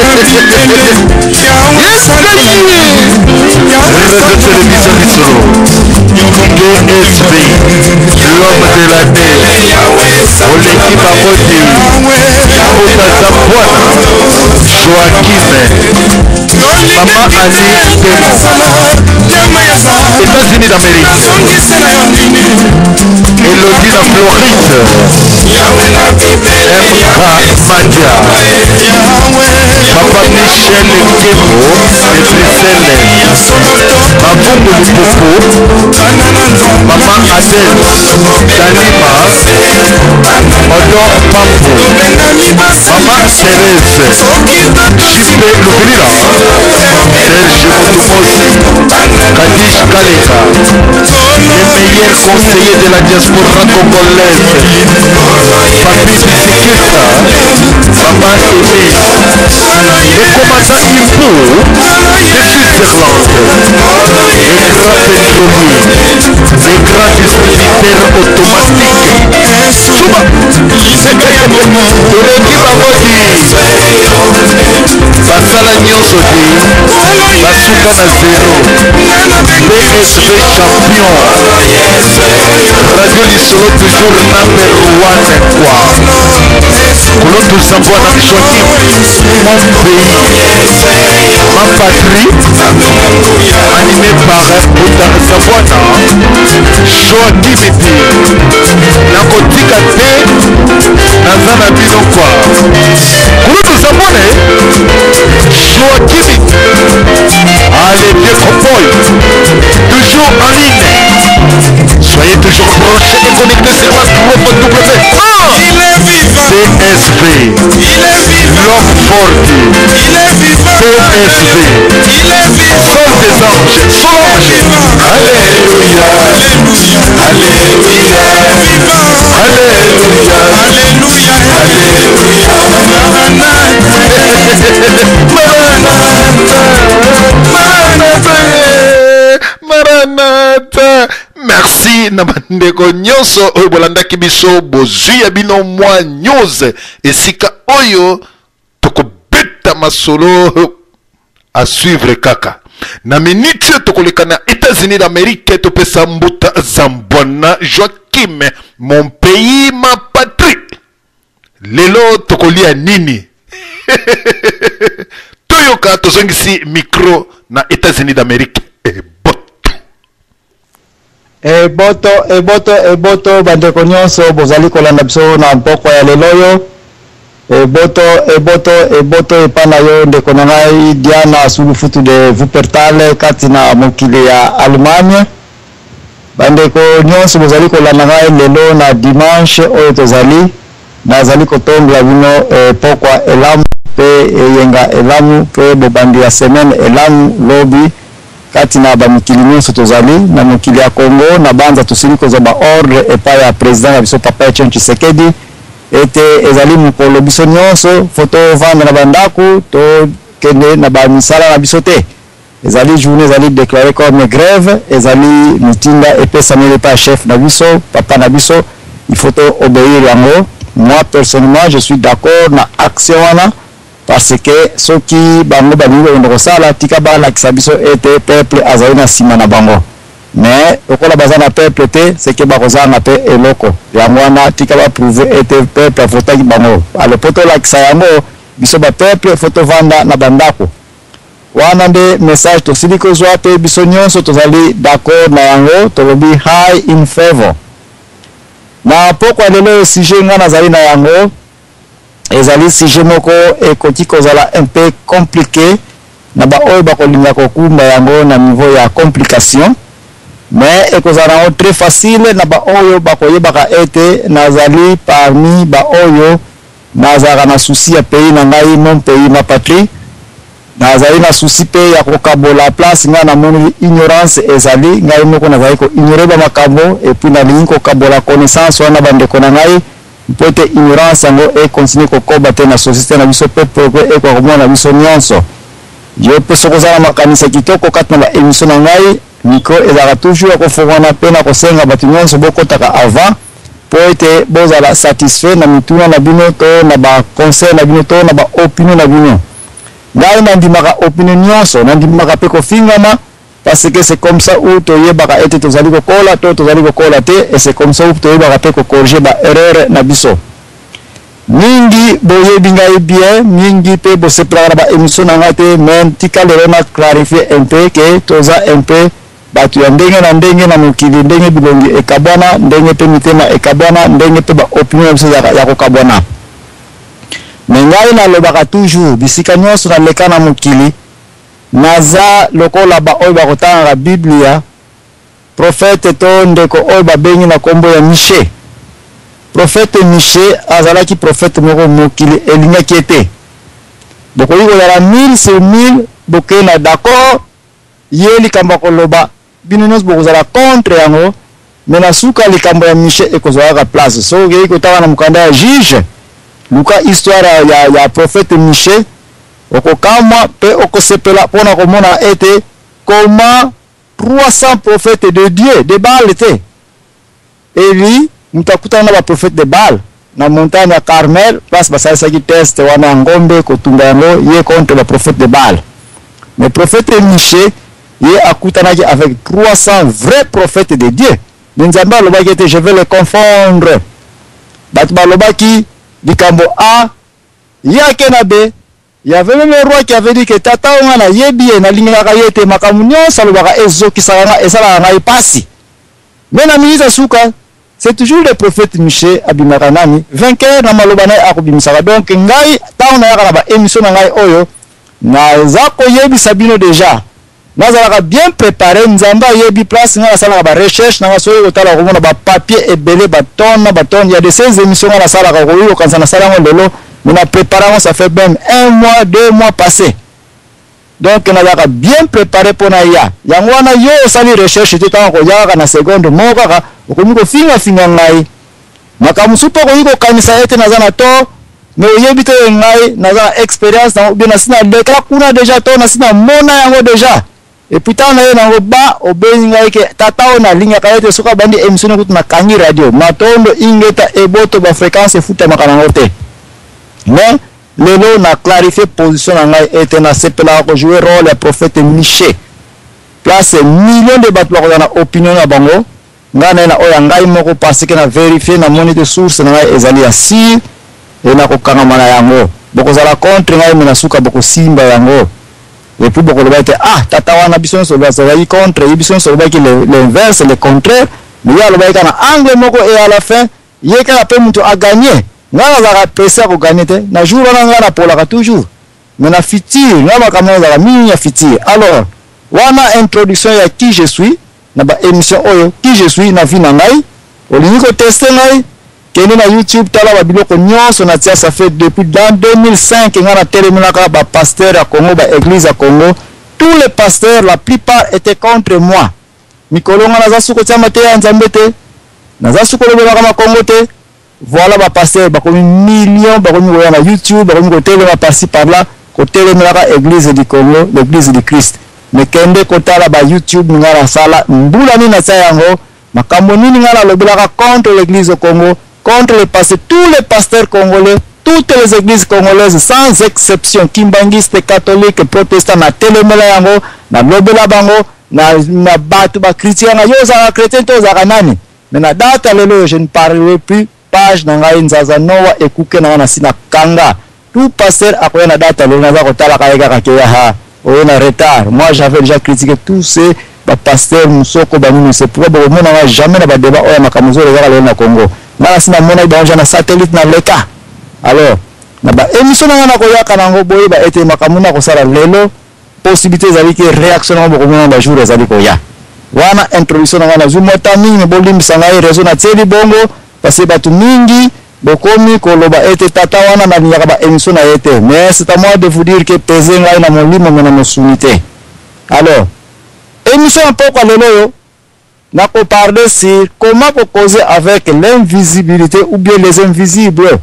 l'homme de l'année, Oleki Bangoti, Otazapwana, Joachim, Maman Ali Temo, États-Unis d'Amérique, Elodie la Floride, M.K. Madia, Papa Michel Kemo, de Bruxelles, Mabungu Lupopo, Maman Adèle, Danima, Odo Pampo, Maman Thérèse, Jipe Lubila, Serge Motumosi, Kadish Kaleka, les meilleurs conseillers de la diaspora congolaise, Papi Bisikita, Maman Aimé, le commandant Impou de Switzerland, les grands pétroliers, les grands distributeurs automatiques, Souba, Elodie Bangoti, Basala Nyonsodi, Basuka na zéro, PSV champion, Radio Lisolo toujours number one quoi. Koloto Zambouana Joachim, mon pays, ma patrie, animé par Bouddha Zambouana, Joachim Eti, Nakotika te, Nazana Bino quoi. Koloto Zambouana, Joachim Eti, allez vieux cowboy, toujours en ligne. Soyez toujours branchés et connectés sur la www. PSV, l'homme fort, PSV, Sol des anges, Solange, Alléluia, Alléluia, Alléluia, Maranatha. Merci Namandeko Nyonso oyo bolanda kibiso bozwi ya bino mwa news esika oyo tokobeta masolo à suivre kaka na minute tokoleka na États-Unis d'Amérique topesa mbuta Zambouana Joachim, mon pays ma patrie. Lelo tokolia nini? Toyoka tozongisi micro na États-Unis d'Amérique. Eboto bandeko nyonso bozali kolanda biso na mpoko ya leloyo. Eboto epana yo ndeko na ngai Diana Sulufutu de Wuppertal kati na mokili ya Allemagne. Bandeko nyonso bozali kolanda ngai lelo na dimanche oyo tozali nazali kotongola bino pokwa elamu pe yenga elamu pe bobandi ya semaine elamu lobi kati na bamikili nyonso tozali na mokili ya Congo na banza tosili kozwa ba ordre epai ya président ya biso Papa Etienne Tshisekedi ete ezali mokolo biso nyonso foto vanda na bandako to kende na ba misala na biso te. Ezali journée ezali déclaré comme grève, ezali mutinda epesa mele pa chef na biso papa na biso, il faut obéir yango. Moi personnellement je suis d'accord na action wana parce que ceux qui bango bango ndosala tika ba la kisabiso ete peuple azali na sima na bango. Mais okola bazana peuple te c'est que bakozana pe eloko yango wana tika ba prouver ete peuple vota ki bango ale poto la kisayango biso ba peuple photo vanda na bandako wana nde message to siliko zwa pe biso nyonso tozali d'accord na yango to be high in favor na poko lelo sujet ngana zali na yango ezali sujet moko ekoti kozala un peu compliqué na ba oyo bakolinga kokumba yango na niveau ya complication mais ekozala très facile na ba oyo bakoyebaka ete nazali parmi ba oyo nazala na souci ya pays na ngai mon pays ma patrie nazali na souci pe ya kokabola place nga na moni ignorance ezali ngai moko nazali ko ignorer ba makambo et puis na lingi kokabola connaissance wana bandeko na ngai peut ignorance yango e continue kokoba te na société na biso pe progrès e ko mona biso nyonso yo pe sokozala makanisa kitoko kati na ba émission na ngai micro ezala toujours ko fongana pe na kosenga batu nyonso bokotaka avant po ete bozala satisfait na mituna na bino to na ba conseil na bino to na ba opinion na bino ngai nandimaka opinion nyonso nandimaka pe kofingama parce que c'est comme ça où toyebaka ete tozali kokola to tozali kokola te et c'est comme ça où toyebaka pe kokorriger ba erreur na biso mingi boyebi ngai bien mingi pe bosepelaka ba émission na ngai te mais tika lelo na clarifier un peu que toza un peu batu ya ndenge na ndenge na mokili ndenge bilongi ekabwana ndenge pe mitema ekabwana ndenge pe ba opinion ya biso ya kokabwana mais ngai nalobaka toujours bisika nyonso naleka na mokili naza lokola ba oyo bakotanga biblia prophète to ndeko oyo babengi na kombo ya Miche prophète Miche azalaki prophète moko mokili elingaki ete bokoki kozala 1000 sur 1000 bokena d'accord ye likambo koloba bino nyonso bokozala contre yango mais na suka likambo ya Miche ekozwaka place so okei kotaka na mokanda ya juge luka histoire ya prophète Miche okokamwa pe okosepela pona komona ete comment 300 prophètes de Dieu de Baal te Eli mutakutana na ba prophète de Baal na montagne ya Carmel place basalisaki test wana ngombe kotunga yango ye contre ba prophète de Baal mais prophète Miche ye akutanaki avec 300 vrais prophètes de Dieu Nzambe alobaki ete je vais les confondre batu balobaki likambo A yake na B. Il y avait même un roi qui avait dit que tata wana yebi na lingaka yete makamunyo salobaka ezokisanga esala ngai pasi. Mais na minisa suka c'est toujours le prophète Miche abimaka nani vainqueur na malobana akobimisaka donc ngai taona yaka na ba émission na ngai oyo na zako yebi sabino déjà nazalaka bien préparé nzamba yebi place nga sala ba recherche na soyo kotala komona ba papier ebele ba tonne il y a de ces émissions na sala ka koyo kanza na sala ngolo on a préparé ça fait même 1 mois 2 mois passé donc on a bien préparé pour na ya yangwana yo sali recherche te tango yaka na seconde moko ka okomiko finga ngai makamusupo ko yiko kanisa ete nazana to mais yebi te ngai nazana expérience na bien sina lekala kuna déjà to na sina mona yango déjà et puis tant na yango ba obenga ke tata ona linya kayete soka bandi émission kutu na kangi radio matondo ingeta eboto ba fréquence futa makana ngote mais lelo na clarifier position na ngai ete na sepela ko jouer rôle ya prophète Miche place millions de batu ko na opinion na bango ngana na oya ngai moko parce que na vérifier na monite source na ngai ezali ya si et na ko kangama na yango boko zala contre ngai mena suka boko simba yango et puis boko lobate tata wana biso so bazali contre biso so lobaki l'inverse le contraire mais ya lobaki na angle moko et à la fin yeka pe muto a gagner ngana za pressé ko gagner te na jour wana ngana polaka toujours mais na fitir ngana kamona za mini ya fitir alors wana introduction ya qui je suis na ba émission oyo qui je suis na vie na ngai oliniko tester ngai kene na YouTube tala ba biloko nyonso na tia ça fait depuis dans 2005 ngana teleminaka ba pasteur à Congo ba église à Congo tous les pasteurs la plupart étaient contre moi mikolo ngana za suko tia mate ya nzambe te na za suko lobe kama Congo te voilà ba pasteur ba komi millions ba komi na YouTube ba komi ko telema par-ci par-là ko teleminaka église du Congo l'église du Christ mais kende ko tala ba YouTube ngana sala mbula ni na tia yango makambo nini ngana lobelaka contre l'église au Congo contre les pasteurs, tous les pasteurs congolais, toutes les églises congolaises, sans exception, kimbangistes, catholiques, protestants, na telemela yango, na lobela bango, na batu ba chrétien, na yo za chrétien to za nani. Mais na data lelo je ne parlerai plus page na ngai nzaza noa ekuke na sina kanga. Tout pasteur akoya na data lelo na za kotala kayeka kakeya ha. Oyo na retard. Moi j'avais déjà critiqué tous ces pasteurs musoko banini c'est pourquoi bon na jamais na ba débat oya makamuzo le za na Congo. Nala sina mona ibanja na satellite na leka alors na ba émission na ko yaka nango boye ba ete makamuna ko sala lelo possibilité zali ki réaction na boko mona ba jour zali ko ya wana introduction na zumo tami ne bolim sanga réseau na tseli bongo parce batu mingi bokomi ko loba ete tata wana na nyaka ba émission na ete mais c'est à moi de vous dire que peser ngai na molimo na mosunité alors émission poko lelo n'a pas parlé sur comment causer avec l'invisibilité ou bien les invisibles.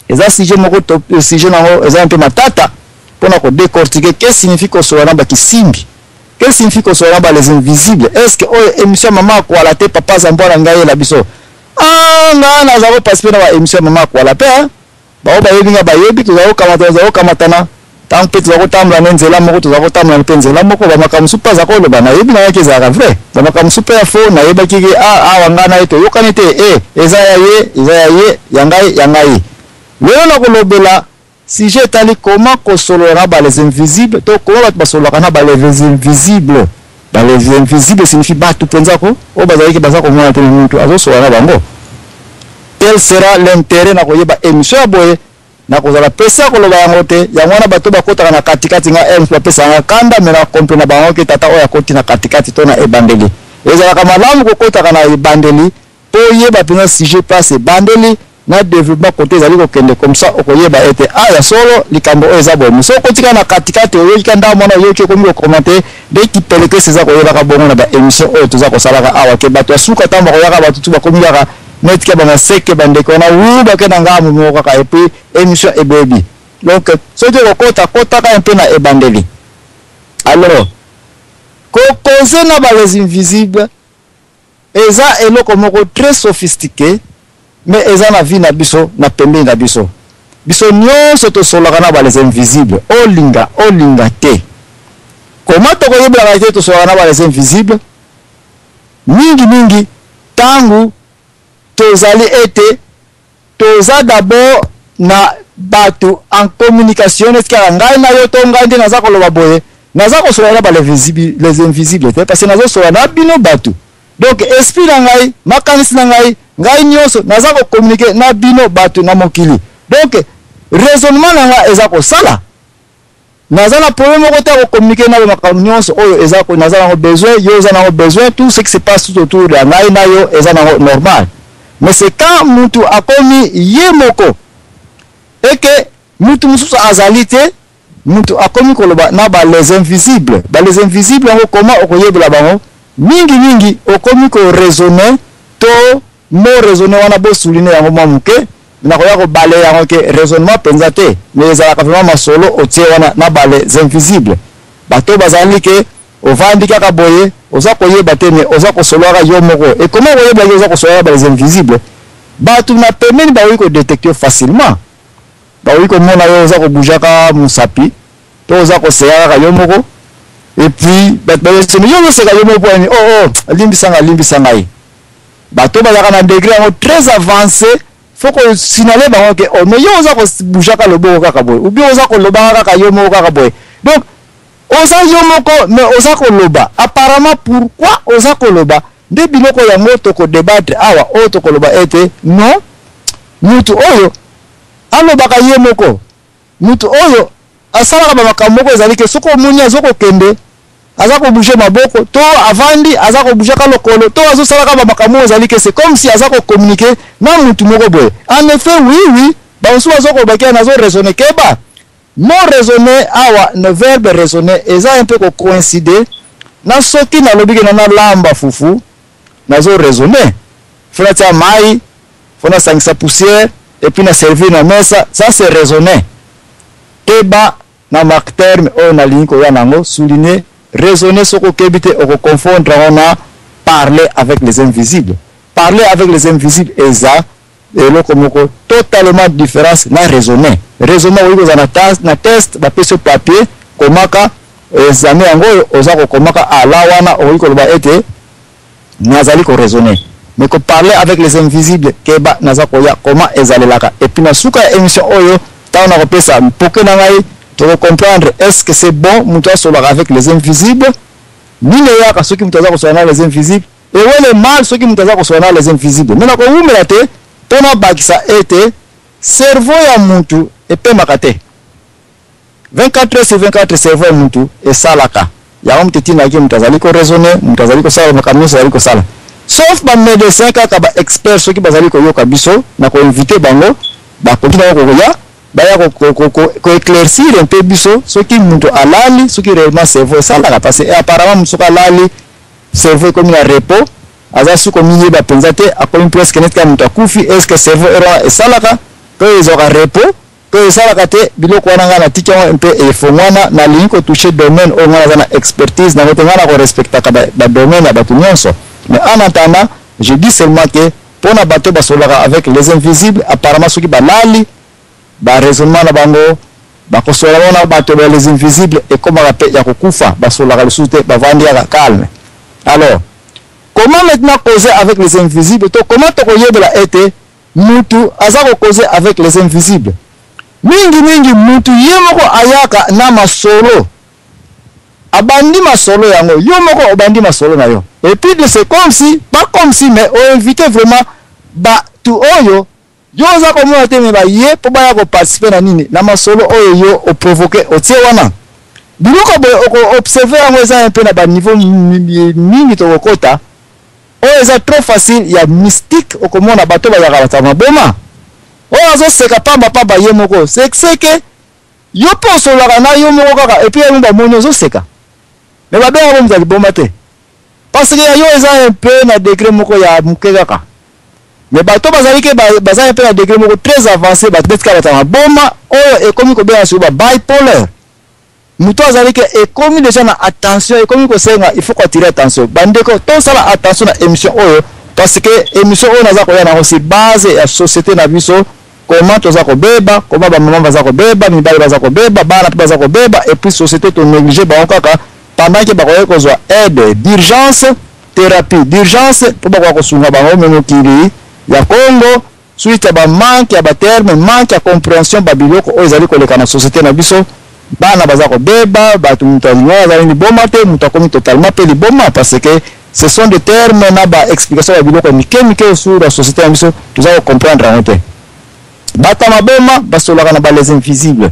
Et ça, si je me retrouve, si je n'ai un peu ma tata, pour décortiquer qu'est-ce que signifie qu'on soit là qui simbi. Qu'est-ce que signifie qu'on soit là les invisibles. Est-ce que émission maman quoi la tête papa zambo la ngaye la biso. Non, nous avons participé dans l'émission maman quoi la paix. Ba yebi nga ba yebi tu zao kama tana tant que tu as autant nzela moko tu as autant na nzela moko ba makambo super za kolo ba na yebi na yake za vrai ba makambo super fo na yeba kiki wanga na ito yokani te eza ya ye yangai lelo na kolobela si j'ai tali comment konsolera ba les invisibles to comment ba basoloka na ba les invisibles. Bah, les invisibles signifie battu penzako o bazali ke bazako mona te muntu azosola na bango. Quel sera l'intérêt na koyeba émission ya boye na kozala pesa koloba yango te yango na bato bakotaka na katikati nga ems bapesa nga kanda me na kompe na bango ke tata oyo akoti na katikati to na ebandeli ezalaka malamu kokotaka na ebandeli po yeba mpenza sujet place ebandeli na développement côté ezali kokende comme ça okoyeba ete aya solo likambo oyo eza boye so okotika na katikati oyoki nda mwana oyoki okomi kokomante nde kipeleke seza koyebaka bongo na baémission oyo toza kosalaka awa ke bato ya suka ntango bakoyaka bato tu bakomi kaka neti ke bamaseke bandeko wana wubake na ngamu moko kaka epuis émission ebebi donc soki okotaka un peu na ebandeli alors kokoze na balezi invisible eza eloko moko très sophistiqué mais eza na vie na biso na pembeni na biso nyonso tosolaka na balezi invisible olinga te koma tokoyebelaka te tosolaka na balezi invisible mingi tangu tozali ete toza d'abord na bato en communication esikaka ngai na yo to ngai nde naza koloba boye naza kosola na les invisibles te parce que nazosola na bino bato donc esprit na ngai makanisi na ngai nyonso naza kokommunike na bino bato na mokili donc raisonnement na ngai eza kosala naza na problème moko te kokommunike na makambo nyonso oyo eza naza nango besoin yo eza nango besoin tout ce qui se passe tout autour de ngai na yo eza nango normal mais c'est quand mutu akomi ye moko et que mutu mususu azali te mutu akomi koloba na les invisibles yango comment okoyebela bango mingi okomi ko raisonner to mo raisonner wana bo souligner yango mwa muke na koya ko bale yango ke raisonnement penza te mais ezalaka vraiment masolo otie wana na les invisibles bato bazali ke ovandi kaka boye oza koyeba te mais oza kosolaka yo moko et comment koyeba ke oza kosolaka les invisibles bato na pembeni baoyi ko détecter facilement baoyi komona yo oza kobujaka musapi to oza koseya kaka yo moko et puis bato bayosemi yo oseka yo moko ani limbisa ngai bato bazalaka na degré yango très avancé faut kosinale bango ke mais yo oza kobujaka loboko kaka boye ou bien oza kolobaka kaka yo moko kaka boye donc oza yo moko mais oza koloba apparemment pourquoi oza koloba nde biloko yango tokodébattre awa oyo tokoloba ete non mutu oyo alobaka ye moko mutu oyo asalaka bamakambo moko ezali ke soki omoni azokokende aza kobouge maboko to avandi aza kobougeaka lokolo to azosalaka bamakambo oyo ezali ke c'est comme si aza kokommunike na mutu moko boye en effet oui bamosusu bazokobaki nazo raisonner keba mo raisonner awa le verbe raisonner eza un peu kocoïncide na soki nalobi ke na lamba fufu nazo raisonner fona tia mai fona sangisa poussière et puis na servir na mesa ça c'est raisonner keba na marque terme oyo nalingi koya nango souligner raisonner soko kebi te okoconfondre yango na parler avec les invisibles eza eloko moko totalement différence na raisonner oyo kozala na test bapesi papier komaka examen yango oyo oza kokomaka ala wana okoki koloba ete nazali koraisonner mais koparler avec les invisibles keba naza koya comment ezalelaka et puis na suka ya émission oyo ntango na kopesa mpoke na ngai tokocomprendre est-ce que c'est bon mutu asolaka avec les invisibles nini eyaka soki mutu aza kosola na les invisibles ewele mal soki mutu aza kosola na les invisibles me na kowumela te mpo na bakisa ete cerveau ya mutu epemaka te 24 heures sur 24 cerveau ya mutu esalaka yango mutu etinaki mutu azali koraisonner mutu azali kosala makambo nyonso azali kosala sauf bamédecin kaka baexpert soki bazali koyoka biso na koinvite bango bakoki nango kokoya baya koéclaircir un peu biso soki mutu alali soki réellement cerveau esalaka parce que apparemment mutu soki alali cerveau ekomi na repos aza soki komiyeba mpenza te akomi presque neti kaka mutu akufi est ce que cerveau erona esalaka to ezwaka repos to esalaka te biloko wana ngai natiki yango mpe efongwana nalingi kotouche domaine oyo ngai naza na expertise nango te ngai na korespectaka badomaine ya bato nyonso mais en attendant je dis seulement que mpona bato basolaka avec les invisibles apparemment soki balali baraisonnement na bango bakosola wana bato ba les invisibles et comment la paix ya kokufa basola ka lisusu bavandi ya calme. Alors comment maintenant causer avec les invisibles? To comment to koyebela ete mutu azako causer avec les invisibles? Mingi mutu yemoko ayaka na masolo abandi masolo yango yo moko obandi masolo na yo, et puis c'est comme si pas comme si mais on invite vraiment ba tu oyo yo za ko mo te me ba ye po ba ya ko participer na nini na masolo oyo yo o provoquer o tie wana biloko bo o observer yango za un peu na ba niveau mingi to kokota oyo za trop facile ya mystique o komona bato ba ya ka maboma oyo zo seka pamba ye moko c'est que yo po solo kana yo moko kaka et puis yo ba monyo zo seka mais ba bien on vous bomba te parce que yo eza un peu na degré moko ya mukeka mais bato bazali ke baza un peu na degré moko très avancé ba betka ba bomba oyo ekomi ko bien sur ba bipolaire muto azali ke ekomi déjà na attention ekomi ko senga il faut ko tirer attention bandeko to sala attention na émission oyo parce que émission oyo naza ko yana aussi base ya société na biso comment toza ko beba comment ba maman baza ko beba mibali baza ko beba bana baza ko beba et puis société to négliger ba kaka pendant que bakoye kozwa aide d'urgence thérapie d'urgence pour bakwa kosunga bango memo kili ya Congo suite ya ba manque ya ba terme manque ya compréhension ba biloko oyo ezali koleka na société na biso bana baza ko beba batu mutaliwa azali ni boma te mutakomi totalement pe li boma parce que ce sont des termes na ba explication ya biloko mike sur la société na biso tuza ko comprendre en te bata maboma basolaka na ba les invisibles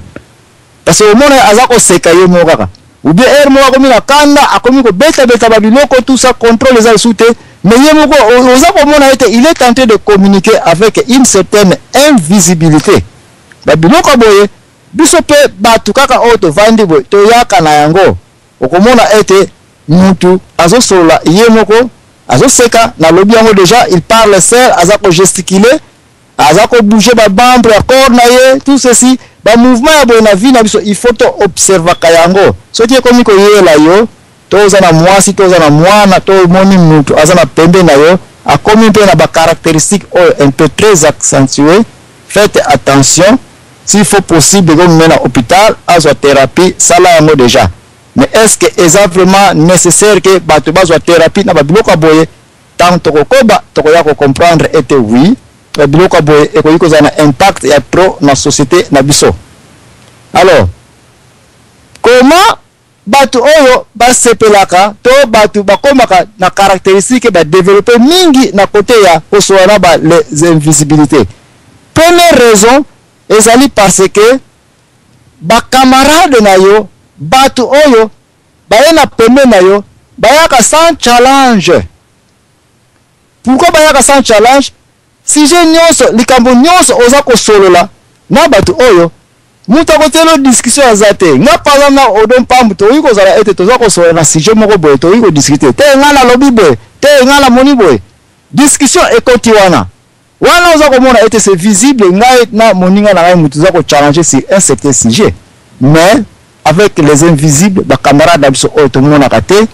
parce que omona azako seka yo mo kaka ou bien mo akomi na kanda akomi ko beta ba biloko tout ça contrôle les sous-te mais yemo ko ozako mona ete il est tenté de communiquer avec une certaine invisibilité ba biloko boye biso pe batu kaka oto vandi boye to yaka na yango okomona ete mutu azosola yemo ko azoseka na lobi yango déjà il parle seul azako gesticuler azako bouger ba membre ya corps na ye tout ceci ba mouvement ya boye na vie na biso il faut to observer kayango soki ekomi ko yela yo toza na mwasi toza na mwana to moni mutu azana pembe na yo akomi pe na ba caractéristiques un peu très accentuées. Faites attention s'il faut possible que mena hôpital azwa thérapie sala yango déjà, mais est-ce que est vraiment nécessaire que bato bazwa thérapie na ba biloko boye tant to kokoba to ya ko comprendre était oui biloko boye ekoyi kozana impact ya trop na société na biso. Alors comment batu oyo basepelaka to batu bakomaka na caractéristique ba développer mingi na côté ya kosoana ba les invisibilités? Première raison ezali parce que ba camarade na yo batu oyo bayena pembe na yo bayaka sans challenge. Pourquoi bayaka sans challenge? Si je nyonso likambo nyonso oza kosolola na batu oyo muta kotelo discussion azate nga par na odon pambu to yiko zala ete toza kosola na sujet moko boye to yiko discuter te nga na lobby boye te nga na moni boye discussion ekoti wana oza komona ete c'est visible nga na moninga na ngai mutu za ko challenger sur un certain sujet, mais avec les invisibles ba camarades na biso oyo to mona kate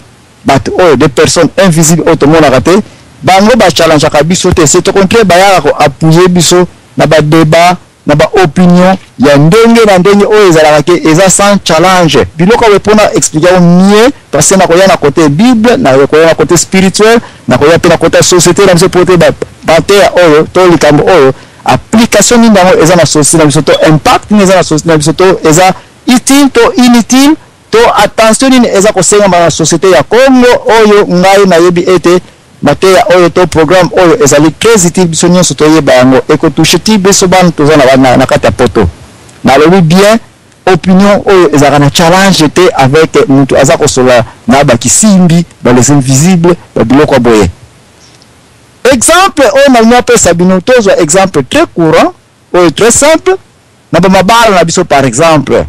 batu oyo des personnes invisibles oyo to mona kate bango ba challenge ka biso te c'est au contraire ba ya ko appuyer biso na ba débat na ba opinion ya ndenge na ndenge oyo ezalaka ke eza sans challenge biloko wepona expliquer mieux parce que na koya na côté bible na koya na côté spirituel na koya pe na côté société na biso pote ba batea oyo to likambo oyo application ni bango eza na société na biso to impact ni eza na société na biso to eza utile to inutile to attention ni eza kosenga na société ya Congo oyo ngai na yebi ete mateya oyo to programme oyo ezali très utile biso nyonso to yeba yango eko touche ti biso ban toza na kata poto na lobi bien opinion oyo ezaka na challenge te avec mutu aza kosola na ba kisimbi ba les invisibles ba biloko boye. Exemple oyo na mwa pesa bino tozwa exemple très courant oyo très simple na ba mabala na biso par exemple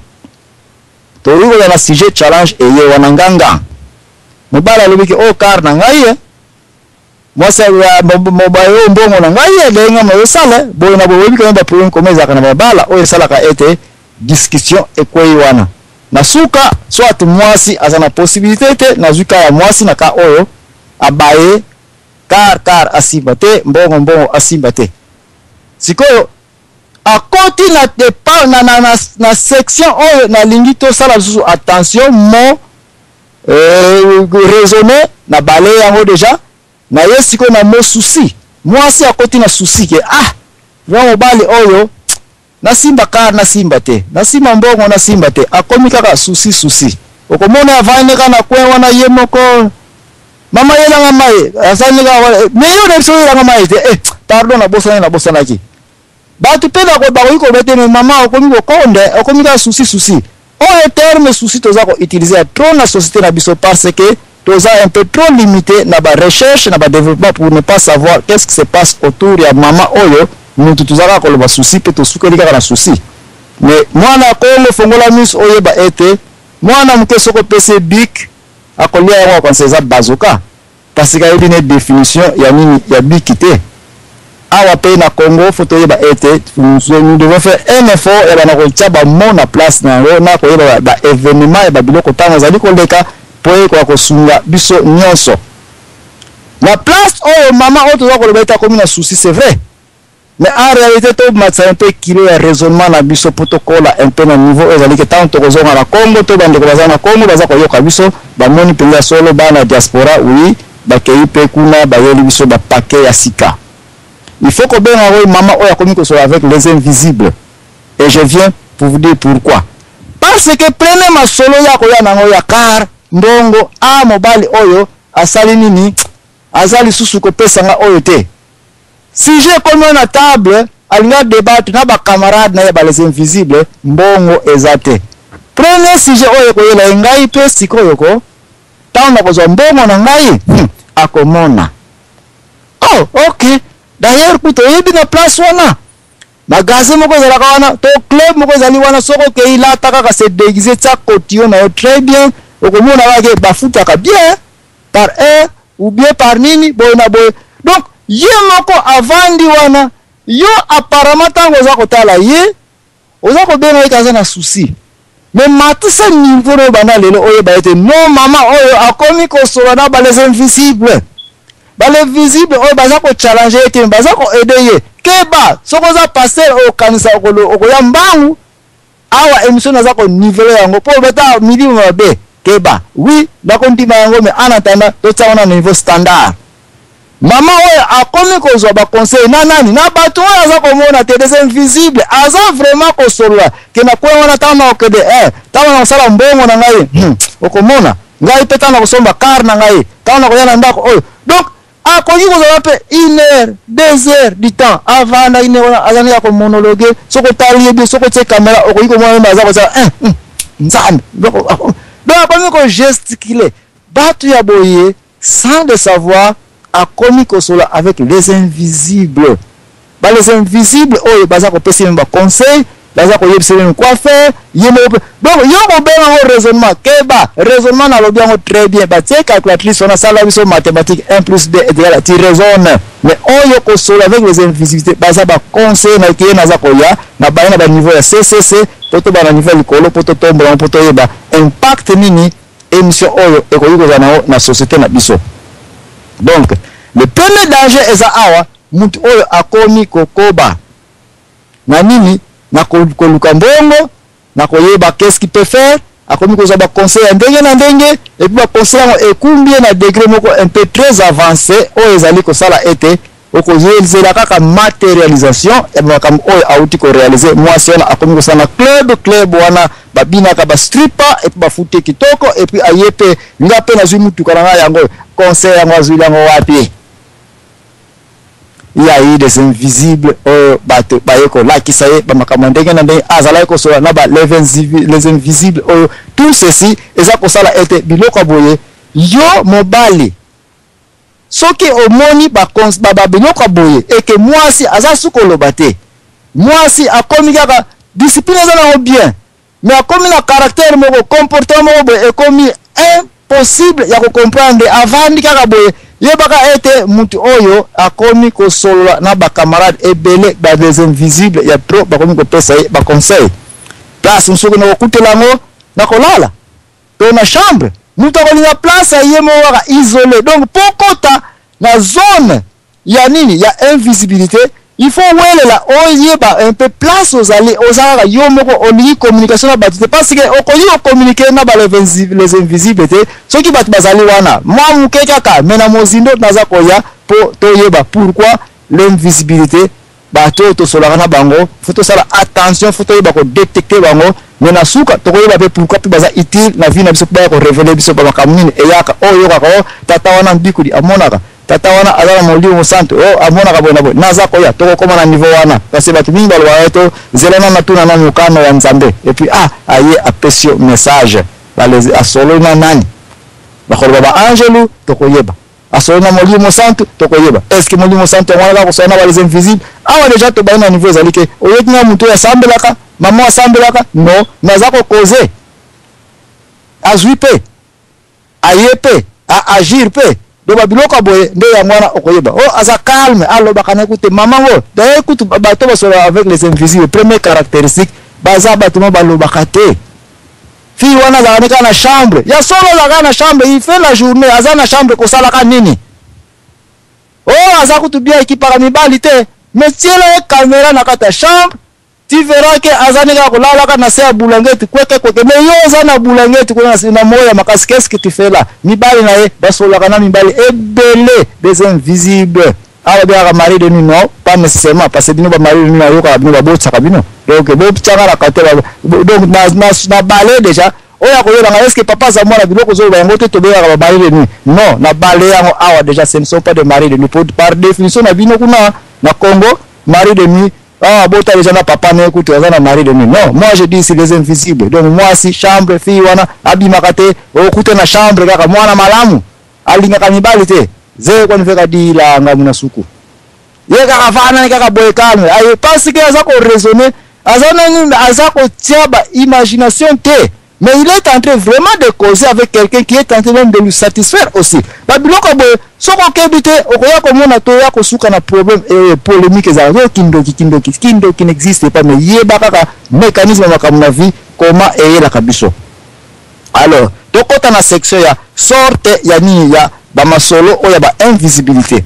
to yiko na sujet challenge eye wana nganga mobala lobi ke o car na ngai moi c'est mobayo mbongo na ngai lenga mo sala boy na boy bi ba problème komeza kana mabala oyo sala ka ete discussion ekwei wana na suka soit mwasi azana possibilité te na zuka ya mwasi na ka oyo abaye car asimbate mbongo asimba te sikoyo akoti na section oyo na lingi to sala susu attention mo raisonner na bale yango déjà na yesiko na mo souci mwasi akoti na souci ke vraiment bali oyo na simba kar na simba te na simba mbongo na simba te akomi kaka souci okomona avane kana kwe wana ye moko mama yela ngamaye asani ka meyo de so yela ngamaye te pardon na bosana ki batu pela ko ba ko bete mama okomi ko konde okomi ka souci o terme souci toza ko utiliser trop na société na biso parce que toza un peu trop limité na ba recherche na ba développement pour ne pas savoir qu'est-ce qui se passe autour ya mama oyo mutu tozaka ko ba souci pe to sukeli ka na souci mais mwana ko le fongola mis oyo ba ete mwana mke soko pese bik akolia yango kwa seza bazoka parce que il y a une définition ya nini ya bikité awa pe na Congo photo yeba ete nous devons faire un effort et bana ko taba mona place na ro na ko yeba ba événement ya biloko tanga zali ko leka poe ko sunga biso nyonso la place oyo mama oto ko lobeta comme na souci c'est vrai mais en réalité to matsa un peu kilo ya raisonnement na biso protocole un peu na niveau ezali ke tanto ko zonga na Congo to bande ko bazana Congo baza ko yoka biso ba moni penga solo bana diaspora oui ba keipe kuna ba yeli biso ba paquet ya sika. Il faut que bien maman oya komi ko soit avec les invisibles et je viens pour vous dire pourquoi parce que prenez ma solo ya ko ya nango ya car ndongo mobali oyo asali nini azali susu ko pesa nga oyo te si j'ai comme na table alinga débattre na ba camarades na ya ba les invisibles mbongo ezate prenez si j'ai oyo ko yela ngai pe sikoyo ko taona ko zo mbongo na ngai akomona ok d'ailleurs kuto yebi na place wana magaze moko zala wana to club moko zali wana soko ke ilata kaka se déguiser ça cotillon na très bien okomona wake bafuta ka bien par heure ou bien par nini boy na boy donc ye moko avandi wana yo apparemment tango za kotala ye oza ko beno ikaza na souci mais matisa niveau no bana lelo oyo ba ete non mama oyo akomi ko sola na ba les invisibles bale visible o baza ko challenge ete baza ko aider keba soko za passer o kanisa ko ya mbangu awa emission za ko niveau yango po beta midi mabe keba oui na ko ndima yango mais en attendant to tsaona niveau standard mama oyo akomi ko zo ba conseil na nani na bato oyo za ko mona te des invisibles aza vraiment ko solola ke na ko wana tama o kede tama na sala mbongo na ngai okomona ngai peta na kusomba car na ngai tama ko yana ndako oyo donc akoki kozala pe 1 heure 2 heures du temps avant na ine wana azani ya ko monologue soko tali bi soko tse caméra okoki ko mwana baza ko sa nzambe donc akomi ko gesticuler batu ya boye sans de savoir akomi ko sola avec les invisibles ba les invisibles oyo baza ko pesa ba conseil baza ko yebisa quoi faire yemo donc yo ko bena au raisonnement keba raisonnement na lobiango très bien ba tie calculatrice on a ça la biso mathématique 1 + 2 égale tu raisonnes mais oyo ko sola avec les invisibilités baza ba conseil na kiena za ko ya na ba na ba niveau ya CCC poto ba na niveau likolo poto tombo poto yeba impact nini émission oyo e ko yiko za na société na biso donc le premier danger est awa mutu oyo akomi kokoba na nini na koluka mbongo na koyeba qu'est-ce qu'il peut faire akomi koza ba conseil ndenge na ndenge et puis ba conseil e kumbie na degré moko un peu très avancé o ezali ko sala ete okozela kaka matérialisation et makambo oyo auti ko réaliser moi c'est akomi ko sala club wana babina ka ba stripper et puis ba fute kitoko et puis ayepe ngape na zwi mutu kana yango conseil yango azwi yango wapi. Il y a eu des invisibles bato bayeko la kisaye ba makamandenge na ndenge azala ko so na ba les invisibles tout ceci eza ko sala ete biloko boye yo mobali soki omoni ba biloko boye et que moi si aza sukolo bate moi si akomi kaka discipline za na bien mais akomi na caractère moko comportement boye et komi impossible ya ko comprendre avant ndi kaka boye yebaka ete mutu oyo akomi ko solola na ba camarades ebele ba des invisibles ya trop bakomi ko pesa ba conseil place msuko na kutela ngo na kolala to na chambre mutu ko na place yemo waka isolé donc pokota na zone ya nini ya invisibilité il faut welela oyeba un peu place aux alliés aux ara yo moko olingi communication na bato parce que okoyi communiquer na ba les invisibles te soki bato bazali wana moi muke kaka mena mozindo naza koya po toyeba pourquoi l'invisibilité bato to solaka na bango faut to sala attention faut toyeba ko détecter bango mena suka tokoyeba pe pourquoi pe baza utile na vie na biso ba ko révéler biso ba makamuni eyaka oyo kaka tata wana mbikudi amonaka tata wana azala molimo santo amona kabona bo naza koya toko koma na niveau wana parce bato mingi balwa to zelana na tuna na mukano wa nzambe et puis aye apesio message balezi asolo na nani bakolo ba angelu tokoyeba asolo na molimo santo tokoyeba est-ce que molimo santo wana ko sona ba les invisibles awa déjà to ba na niveau zalike oyeki na muto ya sambelaka mama asambelaka non naza ko causer azui pe aye pe a agir pe do babiloko boye nde ya mwana okoyeba aza calme alobaka na écoute maman ngo d'ailleurs écoute bato basola avec les invisibles première caractéristique baza bato mo balobaka te fi wana za na chambre ya solo za na chambre il fait la journée aza na chambre ko sala ka nini aza kutubia ekipaka mibali te mais tiele caméra na kata chambre tu verras que azanika kolala kana se bulangeti kweke mais yo aza na bulangeti kuna na moya makasi qu'est-ce que tu fais là mibali na ye basola kana mibali ebele des invisibles awa bia mari de nuit non pas nécessairement parce que bino ba mari de nuit yo ka bino ba botsa ka bino donc bo tsaka la kate donc na balé déjà oya ko yona est-ce que papa za mwana biloko zo ba ngote to bia ka mari de nuit non na balé yango awa déjà ce ne sont pas des maris de nuit par définition na bino kuna na Congo mari de nuit bota les gens papa ne écoute on mari de nuit non moi je dis c'est les invisibles donc moi si chambre fille wana abimakate okute na chambre kaka mwana malamu alinga kanibali te ze kwa nifeka dila ngamuna suku ye kaka fana kaka boy calme ay parce que azako raisonner azako tiaba imagination te mais il est en train vraiment de causer avec quelqu'un qui est en train même de lui satisfaire aussi babiloko boy soko kebite okoya komona to ya kosuka na problème polémique za yo kindoki qui n'existe pas mais yeba kaka mécanisme makamuna vie comment eyela kabiso alors tokota na section ya sorte ya nini ya ba masolo oya ba invisibilité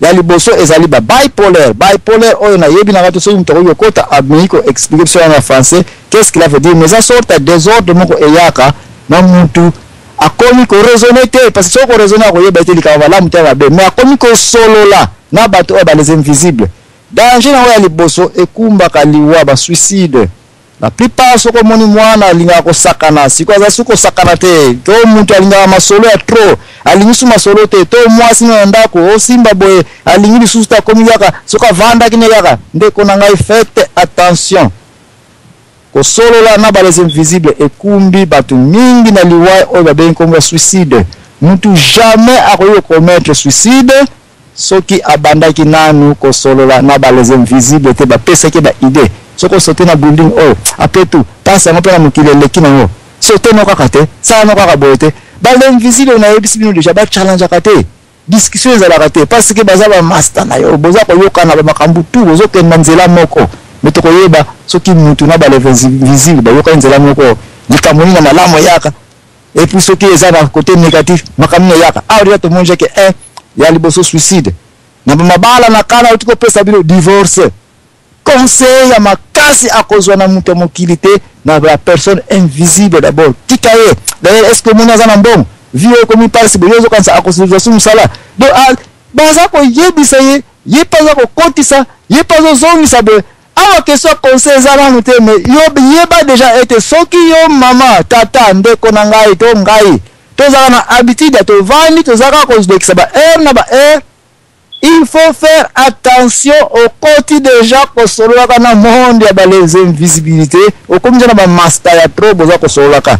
ya liboso ezali ba bipolaire oyo na yebi na bato so mutoko yokota amiko expliquer sur en français qu'est-ce qu'il veut dire mais ça sorte désordre moko eyaka na mutu akomi ko raisonner te parce que soko raisonner ko yeba te likaba la mutaba be mais akomi ko solo la na bato ba les invisibles danger na ya liboso ekumba kaliwa ba suicide la plupart soko moni mwana linga ko sakana siko za suko sakana te to mutu alinga masolo ya trop alingisu masolo te to mwasi na ndako osimba boye alingi susta komi yaka soka vanda kine yaka ndeko na ngai faites attention ko solo la na ba les invisibles ekumbi batu mingi na liwa o ba ben comme suicide mutu jamais akoyo commettre suicide soki abandaki nanu ko solo la na ba les invisibles te ba pesa ke ba idée soko sauter na building après tout passe na pena mukile lekina yo sauter no kakate ça no kakabote ba l'invisible na yebisi bino déjà ba challenge akate discussion za la kate parce que baza ba master na yo boza ko yokana ba makambu tu bozo kenda nzela moko metoko yeba soki mutu na ba l'invisible ba yoka nzela moko likamoni na malamo yaka et puis soki eza na côté négatif makamuni yaka auri to monje ke ya liboso suicide na mabala na kana utiko pesa bino divorce conseil ya makasi akozwa na mutu mokilité na la personne invisible d'abord tikaye d'ailleurs est-ce que mona za na mbongo vie comme parsi boyozo kansa akozwa sumusala do baza ko yebisa ye paza ko kotisa ye pazo zongisa be awa question conseil za na mutu me yeba déjà été soki yo mama tata ndeko na ngai to ngai to za na habitude to vandi to za ka kozwa ba na ba il faut faire attention au côté déjà ko solaka na monde ya ba les invisibilités au comme na ba master ya trop boza ko solaka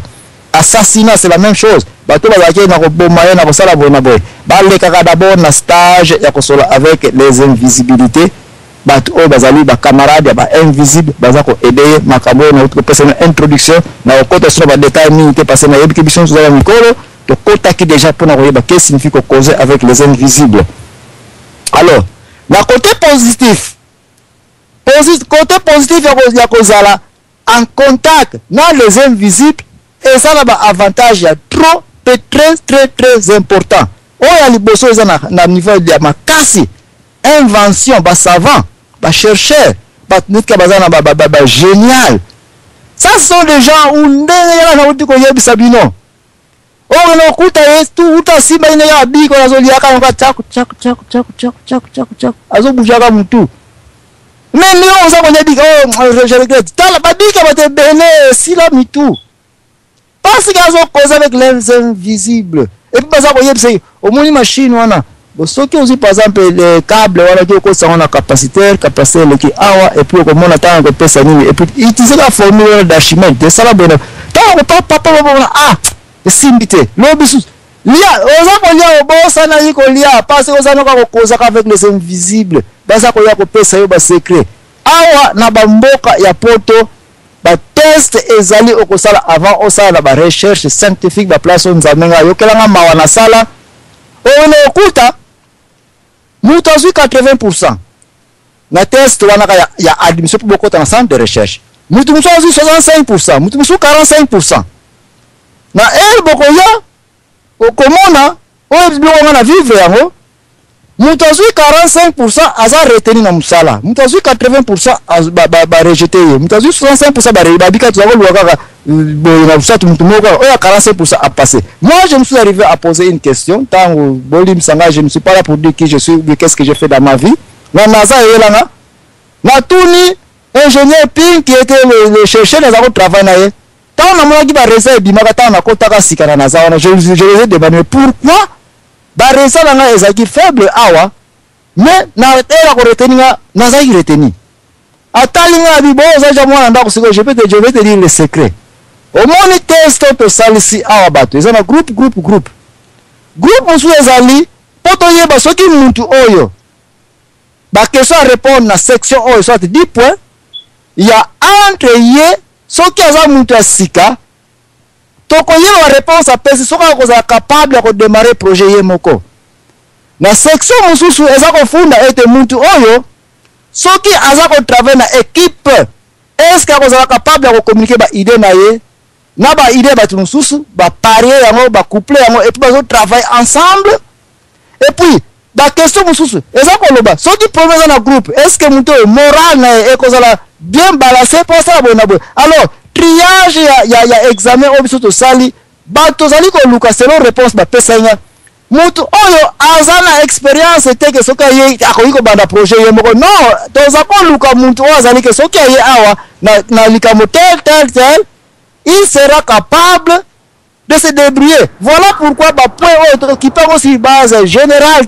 assassinat c'est la même chose bato ba yake na ko bomaya na ko sala bona boy ba le kaka d'abord na stage ya ko sola avec les invisibilités bato o bazali ba camarade ya ba invisible baza ko aider makambo na ko pesa na introduction na ko kota sur ba détail ni te passer na yebi kibison sur la mikolo to kota ki déjà pour na ko yeba qu'est-ce signifie ko causer avec les invisibles. Alors, le côté positif il y a kozala en contact dans les invisibles et ça a un avantage trop très important. Il y a liboso na niveau de makasi invention ba savant chercheurs, génial. Ça sont des gens où Sabino. Oh, no kuta yetu uta simba ine ya biko na zoli yaka nga chaku azo bujaka mtu. Mais nous on s'en dit oh je regrette. Tala badika bate bene sila mitu. Parce qu'ils ont causé avec les invisibles. Et puis ça voyez c'est au moins machine wana. Bon ceux qui aussi par exemple les câbles wana qui ko ça on a capacité qui awa et puis comme on attend que pesa nini et puis utiliser la formule d'Archimède. De ça la bonne. Tant papa ah simbité lobisu lia oza kolia obosa na yiko lia parce que oza noka kokoza avec les invisibles basa koya kopesa yo ba secret awa na bamboka ya poto ba test ezali okosala avant osala ba recherche scientifique ba place nzamenga yokelanga mawa na sala ono okuta mutu azwi 80% na test wana ya admission pour bokota na centre de recherche mutu musu azwi 65% mutu musu 45%. Na el bokoya okomona oyo biloko na vivre yango mutu azwi 45% aza retenu na musala mutu azwi 80% ba rejeté ye mutu azwi 65% babika tuzako kaka boye na busatu mutu moko oyo 45% a passé. Moi je me suis arrivé à poser une question tango bolim sanga je ne suis pas là pour dire qui je suis qu'est-ce que j'ai fait dans ma vie na naza yelanga na tuni ingénieur Ping qui était le chercheur dans un travail na ye. Tant on a dit que les bimaka tant on a kotaka sikana na zawana je les ai demandé pourquoi ba resa na ezaki faible awa mais na era ko retenir na zaki retenir atalinga bibo za jamwa ndako siko je vais te dire le secret au moni test to salisi awa bato ezana groupe musu ezali poto yeba soki muntu oyo ba question à répondre na section oyo soit 10 points il y a entre ye soki aza mutu asika tokoyeba ba réponse apesi soki akozala capable de démarrer projet ye moko na section mosusu eza kofunda ete mutu oyo soki aza kotravaille na équipe est-ce akozala capable de communiquer ba idée na ye na ba idée batu mosusu ba parier yango ba coupler yango et puis bazo travailler ensemble et puis ba question mosusu eza koloba soki problème na groupe est-ce que mutu moral na ekozala bien balancé pour ça bonabo alors triage ya examen obiso to sali bato zali ko luka selon réponse ba pesanya mutu oyo azana expérience teke soka ye akoyiko banda projet ye moko non to za ko luka mutu oyo azali ke soka ye awa na likamo tel il sera capable de se débrouiller. Voilà pourquoi ba point qui parle aussi base générale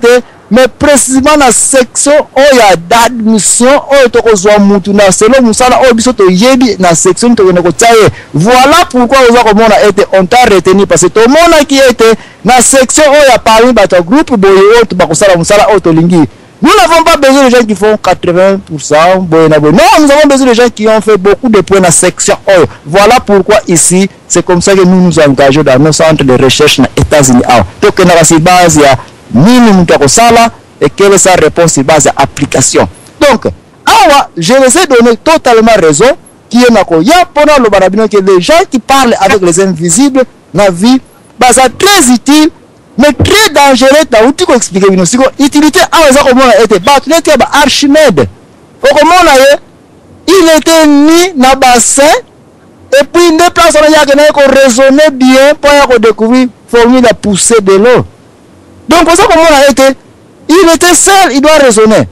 mais précisément la section où ya d'admission où to kozwa mutu na selon musala o biso to yebi na section to ko tsaye. Voilà pourquoi on a été on t'a retenu parce que tout le monde qui était na section où ya parmi bato groupe boye autre ba kosala musala o to lingi. Nous n'avons pas besoin de gens qui font 80%. Non, nous avons besoin de gens qui ont fait beaucoup de points dans la section O. Voilà pourquoi ici, c'est comme ça que nous nous engageons dans nos centres de recherche aux États-Unis. Donc, on a cette base, il y a minimum de sala et quelle est sa réponse sur base d'application. Donc, je les ai donné totalement raison. Qui est pendant le barabino que les gens qui parlent avec les invisibles, la vie, c'est très utile. Mais très dangereux, t'as où tu peux expliquer une utilité à ça comment a été battu, Archimède. Comment il était mis dans le bassin et puis une place on a raisonné bien pour découvrir formule la poussée de l'eau. Donc pour ça comment a été, il était seul, il doit raisonner.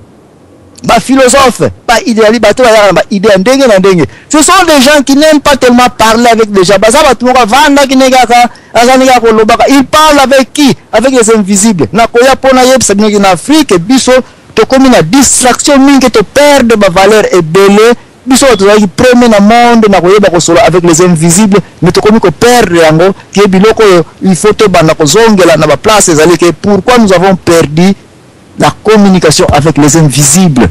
Bah philosophe, pas idéaliste, bah idée dengue. Ce sont des gens qui n'aiment pas tellement parler avec les gens. Bah ça va tout le monde vendre qui n'est il parle avec qui? Avec les invisibles. Na koya pona yeb sabino en Afrique biso to comme une distraction mingi to perdre ma valeur et belé biso to qui premier na monde na koyeba ko solo avec les invisibles mais to comme ko perdre yango qui biloko il faut to bana ko zongela na ba place ezali que pourquoi nous avons perdu la communication avec les invisibles.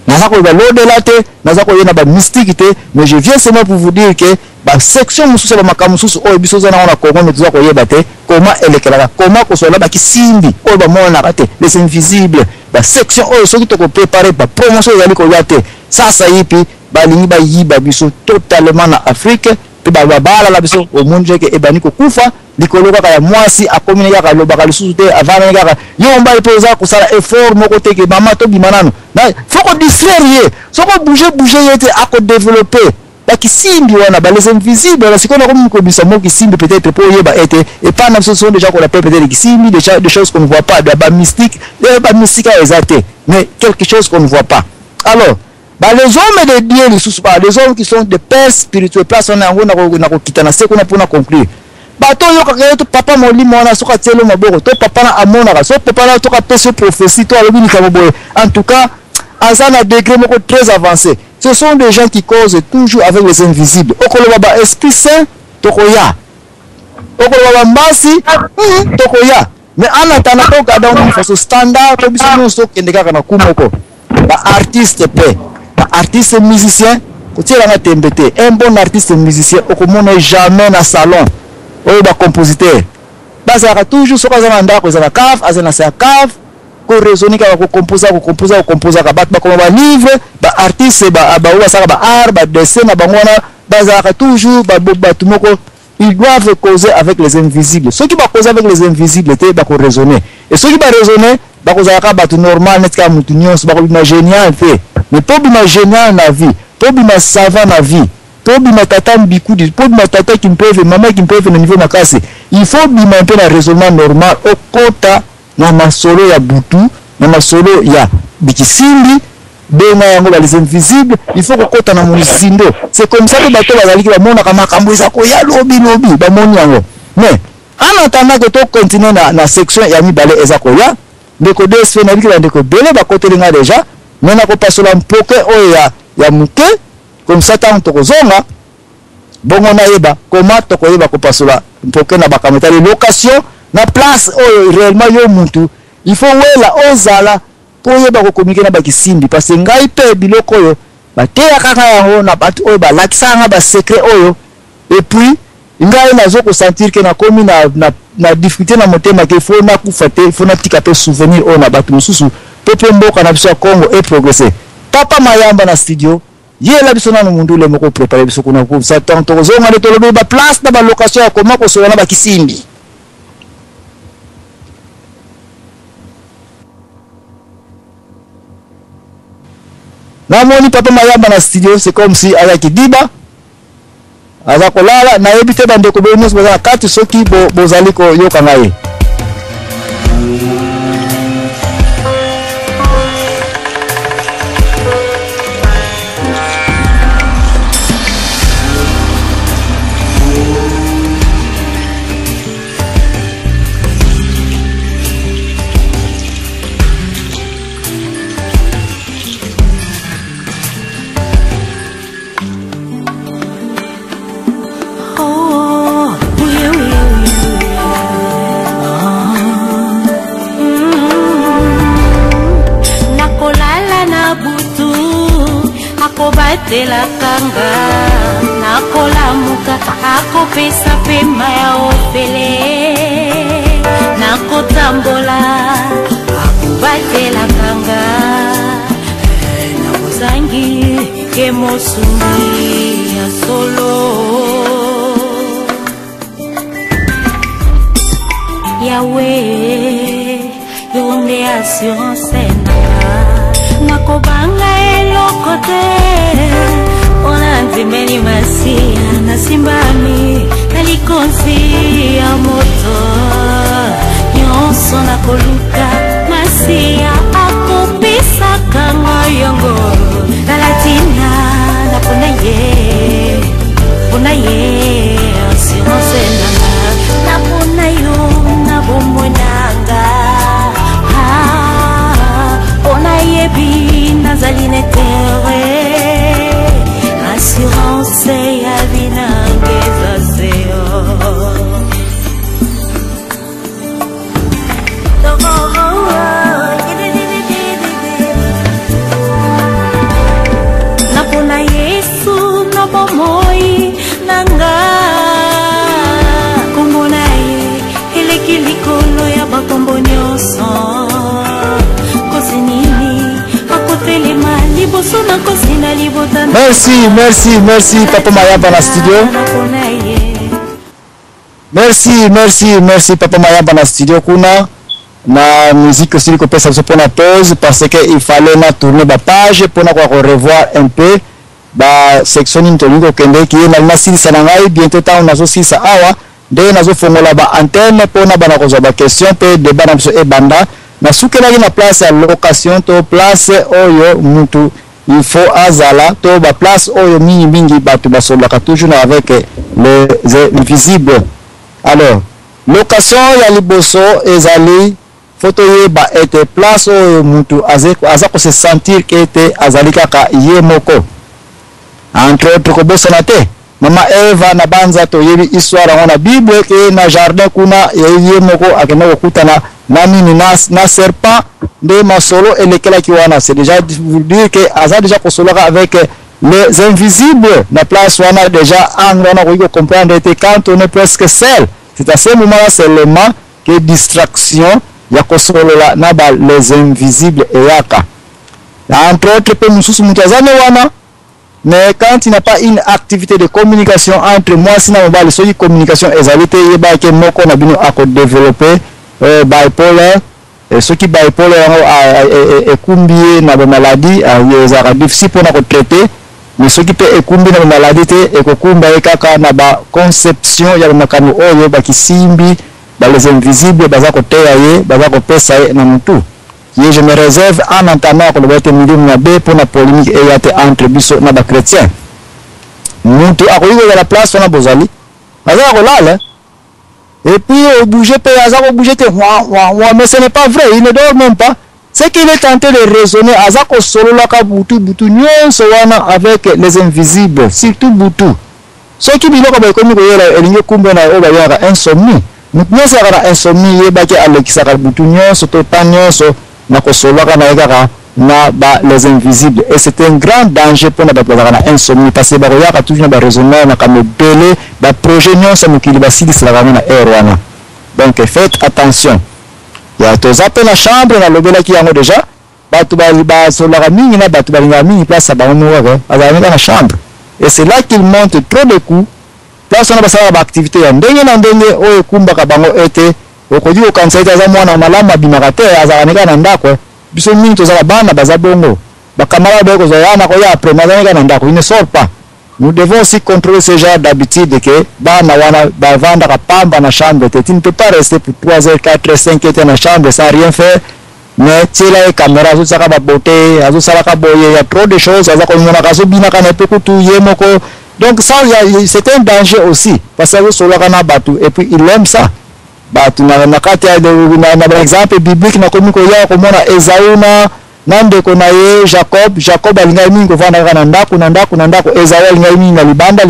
Nazako ba l'au-delà te, nazako yena ba mystique te, mais je viens seulement pour vous dire que ba section mususu ba makamususu o biso zana ona kongo mais tuzako yeba te comment elekela comment ko sola ba kisimbi o ba mona kate les invisibles ba section o soki to ko préparer ba promotion yali ko yate ça yipi ba lingi ba yiba biso totalement na Afrique pe ba bala la biso o munje ke ebani ko kufa likolo kaka ya mwasi akomine kaka lobaka lisusu te avana kaka yo mbali poza ko sala effort moko te ke mama to bimanano na faut ko distraire ye soko bouger yete ako développer ba kisimbi wana ba les invisibles la sikona comme ko bisa mo kisimbi peut-être pour yeba été et pas même ce sont déjà qu'on appelle peut-être kisimbi des choses qu'on ne voit pas ba mystique exacté mais quelque chose qu'on ne voit pas alors bah les hommes de Dieu les hommes qui sont des pères spirituels place on a na kitana se kuna pona conclure bato yo ka to papa molimo na soka tselo maboko to papa na amona ka so papa na to ka pese prophétie to alobi ni kaboboye en tout cas à un degré très avancé. Ce sont des gens qui causent toujours avec les invisibles. Okoloba esprit saint tokoya. Okoloba mbasi tokoya. Mais en attendant to gada on façon standard to biso no so kendeka kana kumoko. Ba artiste pe, ba artiste musicien, ko tira na tembete. Un bon artiste musicien okomona jamais na salon. Oyo ba compositeur. Ba ça toujours so kaza ndako za cave, azana sa cave. Raisonner ko composer ka batba comme ba livre ba artiste ba uwa saka ba art ba dessin na bangona bazaka toujours ba batumoko ils doivent causer avec les invisibles ceux qui ba causer avec les invisibles te ba ko raisonner et ceux qui ba raisonner ba ko zaka ba normal net ka mutu nyonso ba ko bima génial te mais po bima génial na vie po bima savant na vie po bima tata mbikudi po bima tata qui peuvent maman qui peuvent na niveau makasi il faut bima un peu na raisonnement normal au kota na masolo ya butu na masolo ya bikisimbi benga yango ba les invisibles il faut kokota na monizindo c'est comme ça que bato bazali ba mona kama kambo za ko ya lobi ba moni yango mais en attendant que to continuer na section ya mibale eza ko ya ndeko desfe na bikila ndeko bele ba kotelinga déjà mais na ko pasola mpoke oyo ya muke comme ça tant to kozonga bongo na yeba comment to ko yeba ko pasola mpoke na bakameta location na place oyo réellement yo muntu il faut wela ozala pour yeba ko communiquer na bakisimbi parce que ngai pe biloko oyo bateya kaka yango na bato oyo balakisanga ba secret oyo et puis ngai nazo ko sentir que na komi na difficulté na motema ke faut na kufate faut na tika pe souvenir oyo na bato mususu pepe mboka na biso ya Congo et progresser papa mayamba na studio yela biso na mundu le moko préparer biso kuna ko sa tanto kozonga le tolobe ba place na ba location ya koma ko sona bakisimbi. Namoni papa mayamba na studio c'est comme si ala kidiba aza kolala na yebite bande ko benyos baza kati soki bozali ko yoka ngai de la kanga nakola muka akopesa pema ya opele nakotambola akubatela kanga nakozangi ke mosuni ya solo Yahweh yonde assurance nakobanga elokote ona nzimeni masia na simbami nalikonsi ya moto nyonso nakoluka masia akopisaka ngoyongo nalatina napona ye assurance nanga napona yo na bomoi nanga ona yebi nazali netere assurance ya binangeza seo Merci Papa Mayamba na studio. Merci Papa Mayamba na studio kuna na musique aussi que pesa pour la pause parce que il fallait na tourner ba page pour na revoir un peu ba section intoliko kende ki na masili sana ngai bientôt ta on azo sisa awa de nazo fongola ba antenne pour na bana kozo ba question pe de bana so e banda na sukela na place à location to place oyo mutu il faut azala to ba place oyo mingi batu basolaka toujours avec les invisibles. Alors location ya liboso ezali photo yeba ete place oyo mutu azako se sentir que ete azali kaka ye moko entre autres ko bosana te mama Eva na banza to yebi histoire ngona Bible ke na jardin kuna ye moko akena kokutana na nini na serpent de masolo elekela ki wana. C'est déjà vous dire que aza déjà kosoloka avec les invisibles na place wana déjà angana ko comprendre que quand on est presque seul, c'est à ce moment-là seulement que distraction ya kosolola na ba les invisibles et yaka entre autres pe mususu mutazane wana. Mais quand il n'y a pas une activité de communication entre moi et ma so communication ezalité yeba ke moko na bino ako développer bipolar et ceux qui bipolar et kumbié na ba maladie ezaka difficile pour na ko traiter. Mais ceux qui peut ekumbi na maladie te ekokumba ekaka na ba conception ya makano oyo ba kisimbi ba les invisibles baza ko teya ye baza ko pesa na mutu. Je me réserve en entendant que le vote milieu na B pour la polémique et yate entre biso na ba chrétien. Mutu akoyiko ya la place na bozali. Baza ko lala. Et puis au bouger pe azako bouger te mais ce n'est pas vrai, il ne dort même pas. C'est qu'il est tenté de raisonner azako solo la ka butu nyonso wana avec les invisibles, surtout butu. Ce qui biloko ba komi ko yela elinge kumbe na oba yaka insomnie. Mutu nyonso yaka insomnie yebaki alekisa ka butu nyonso to nyonso na kosoloka na yaka na ba les invisibles. Et c'est un grand danger pour na ba insomnie parce que ba yaka toujours na ba raisonner na ka modèle ba projet nyonso mukili ba silisi la na erwana. Donc faites attention. Ya tozape na chambre na lobela ki yango déjà batu ba solaka mingi na batu balinga mingi place ba ono wa azalika na chambre. Et c'est là qu'il monte trop de coups. Place na basala ba activité ya ndenge na ndenge oyo kumba ka bango ete okoji okansaita za mwana malama bimaka te azalika na ndako. Biso mingi tozala bana baza bongo. Ba kamara ba ko zoyana ko ya après mazalika na ndako, il ne sort pas. Nous devons aussi contrôler ce genre d'habitude que bana wana ba vanda ka pamba na chambre. Tu ne peux pas rester pour 3 heures, 4 heures, 5 heures dans la chambre sans rien faire. Mais tu as la caméra, tu as la beauté, tu as la boye, il y a trop de choses. Donc ça, c'est un danger aussi. Parce que c'est un bateau. Et puis il aime ça. Bateau, par exemple, biblique, na komi ko ya ko mona Esaü nande ko na ye Jacob alinga mingi ko vanda kana ndako Esaü alinga mingi na libanda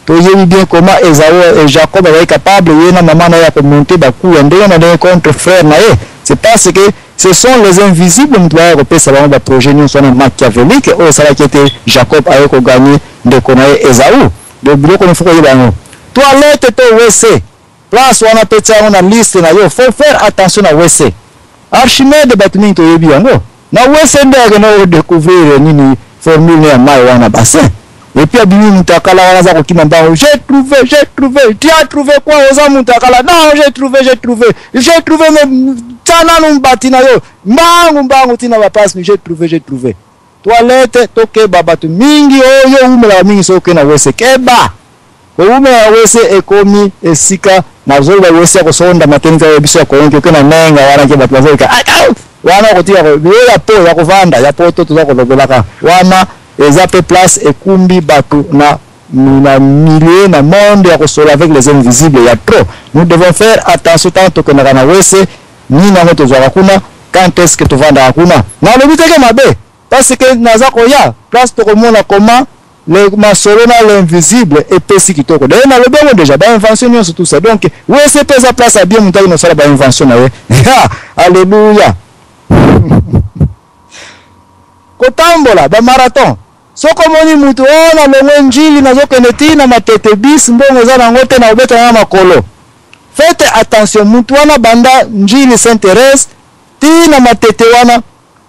to yebi bien comment Esaü et Jacob est capable yena maman na ya ko monter ba coup ndenge na ndenge contre frère na ye. C'est parce que ce sont les invisibles qui doivent repérer ba projet nous sont machiavélique au sala qui était Jacob a ko gagner de ko na Esaü de biloko ne faut ko yeba toilette to WC place wana petsa on a liste na yo faut faire attention à WC. Archimède batini to yebi yango na WC ndege na découvrir nini formule ya mai wana bassin. Et puis abimi mutakala wana za kokima mbao j'ai trouvé tu as trouvé quoi oza mutakala non j'ai trouvé mais tana numbati na yo mbangu tina ba passe j'ai trouvé toilette toke babatu mingi oyo umela mingi soke na WC keba ko umela WC ekomi esika na zoba WC ko sonda matenza ya biso ko yonke kana nenga wana ke batwazeka wana ko tia ko ya po ya ko vanda ya po to za ko lobelaka wana ezape place ekumbi batu na milieu na monde ya kosola avec les invisibles ya trop. Nous devons faire attention tant que na WC ni na moto za kuna quand est-ce que tu vanda kuna na le biteke mabe parce que naza ko ya place to komona comment le masolo na l'invisible et pesi kitoko de na le bongo déjà ba invention nyonso tout ça. Donc WC pesa place a bien mutaki no sala ba invention na we alléluia kotambola ba marathon soko moni mutu ona longo njili na zokende tina matete bis mbongo za nango te na obeta na makolo. Faites attention mutu wana banda njili s'intéresse tina matete wana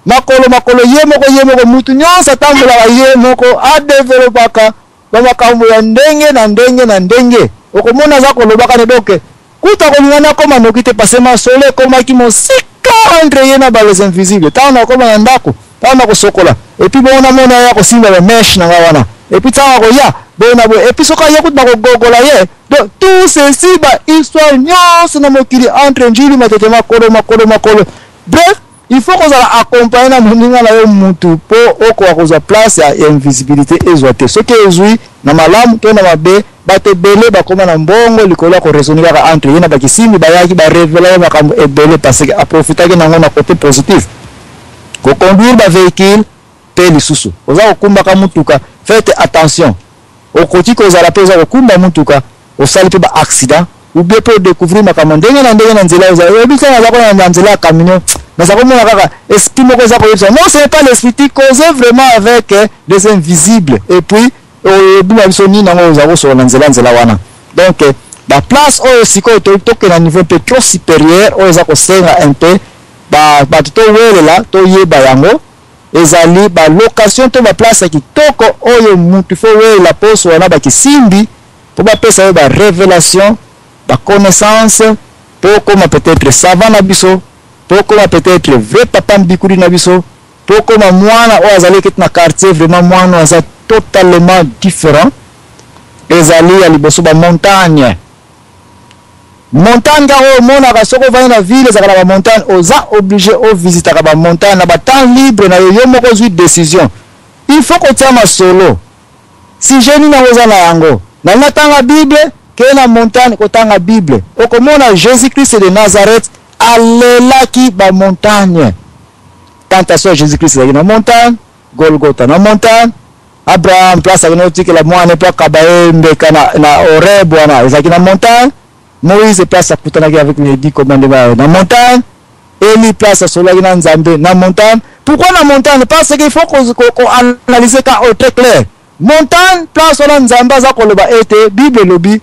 makolo ye moko mutu nyonso atambulaka ye moko adevelopaka bamakambo ya ndenge na ndenge okomona aza kolobaka ne donc kuta kolingana koma noki te parce masolo ekomaki mosika entre ye na les invisibles ntango nakoma na ndako ntango nakosokola epuis bona mona ya kosimba bameshe nanga wana epuis ntango akoya bona boye epuis soki aye kuta nakogogola ye donc tout ceci bahistoire nyonso na mokili entre njili matete makolo bref il faut kozala accompagner na moninga na yo mutu mpo okoka kozwa place ya invisibilité ezwa te soki ezwi na malamu to na mabe bato ebele bakoma na mbongo likolo ya koresoni kaka entre ye na bakisimbi bayaki barevela ye makambo ebele parce que aprofitaki nango na côté positif koconduire bavéhicule mpe lisusu oza kokumbaka mutuka faites attention okoti kozala mpe oza kokumba mutuka osali mpe baaccident ou bien mpe odécouvrir makambo ndenge na nzela oyebisa naza kona na nzela ya camion naza komona kaka esprit moko eza koyebisa non ce n'est pas l'esprit ti causer vraiment avec des invisibles et puis oyebima biso nini nango oza kosola na nzela wana donc baplace oyo sikoyo toke na niveau mpe trop supérieur oyo eza kosenga un peu bato towelela toyeba yango ezali balocation to baplace ya kitoko oyo mutu fo welela poso wana bakisimbi mpo bapesa yo barévélation baconnaissance mpo okoma peut-être savant na biso mpo okoma peut-être vrai papa mbikuli na biso mpo okoma mwana oyo azali keti na quartier vraiment mwana oyo aza totalement différent ezali ya liboso bamontagne kaka oyo omonaka soki ovandi na ville ezalaka na bamontagne oza obligé ovisitaka bamontagne na batemps libre na yo moko ozwi décision il faut kotia masolo si jeni nango oza na yango nanga tanga bible keye na montagne kotanga bible okomona Jésus Christ de Nazareth alelaki bamontagne tentation ya Jésus Christ ezalaki na montagne Golgotha na montagne Abraham place akende otikela mwana mpe akaba ye mbeka na Horeb wana ezalaki na montagne Moïse place akutanaki avec les 10 commandements na montagne Eli place asolaki na Nzambe na montagne. Pourquoi na montagne? Parce qu'il faut qu'on analyse ka très clair. Montagne place na Nzambe aza koloba ete Bible lobi